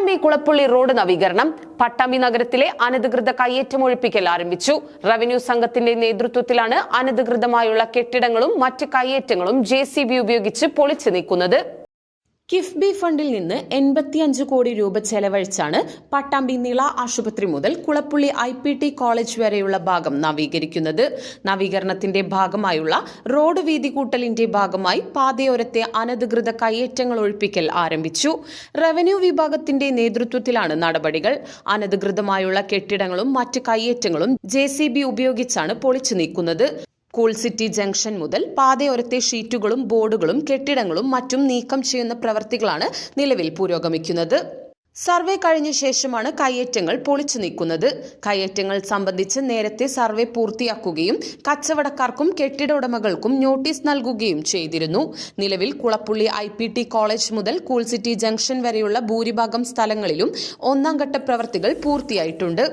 Pattambi Kulappully road നവീകരണം. പട്ടാമ്പി നഗരത്തിലെ അനധികൃത കയ്യേറ്റം ഒഴിപ്പിക്കൽ ആരംഭിച്ചു. റവന്യൂ സംഘത്തിന്റെ നേതൃത്വത്തിലാണ് അനധികൃതമായുള്ള കെട്ടിടങ്ങളും മറ്റ് കയ്യേറ്റങ്ങളും JCB ഉപയോഗിച്ച് പൊളിച്ചു നീക്കുന്നത്. കിഫ്ബി ഫണ്ടിൽ നിന്ന് 85 കോടി രൂപ ചെലവഴിച്ചാണ് പട്ടാമ്പി നിള ആശുപത്രി മുതൽ കുളപ്പുള്ളി IPT കോളേജ് വരെയുള്ള ഭാഗം നവീകരിക്കുന്നത്. നവീകരണത്തിന്റെ ഭാഗമായുള്ള റോഡ് വീതി കൂട്ടലിന്റെ ഭാഗമായി പാതയോരത്തെ അനധികൃത കയ്യേറ്റങ്ങൾ ഒഴിപ്പിക്കൽ ആരംഭിച്ചു. റവന്യൂ വിഭാഗത്തിന്റെ നേതൃത്വത്തിലാണ് നടപടികൾ. അനധികൃതമായുള്ള കെട്ടിടങ്ങളും മറ്റ് കയ്യേറ്റങ്ങളും JCB ഉപയോഗിച്ചാണ് പൊളിച്ചു നീക്കുന്നത്. കൂൾ സിറ്റി ജംഗ്ഷൻ മുതൽ പാതയോരത്തെ ഷീറ്റുകളും ബോർഡുകളും കെട്ടിടങ്ങളും മറ്റും നീക്കം ചെയ്യുന്ന പ്രവൃത്തികളാണ് നിലവിൽ പുരോഗമിക്കുന്നത്. സർവേ കഴിഞ്ഞ ശേഷമാണ് കയ്യേറ്റങ്ങൾ പൊളിച്ചു നീക്കുന്നത്. കയ്യേറ്റങ്ങൾ സംബന്ധിച്ച് നേരത്തെ സർവേ പൂർത്തിയാക്കുകയും കച്ചവടക്കാർക്കും കെട്ടിട ഉടമകൾക്കും നോട്ടീസ് നൽകുകയും ചെയ്തിരുന്നു. നിലവിൽ കുളപ്പുള്ളി IPT കോളേജ് മുതൽ കൂൾ സിറ്റി ജംഗ്ഷൻ വരെയുള്ള ഭൂരിഭാഗം സ്ഥലങ്ങളിലും ഒന്നാം ഘട്ട പ്രവൃത്തികൾ പൂർത്തിയായിട്ടുണ്ട്.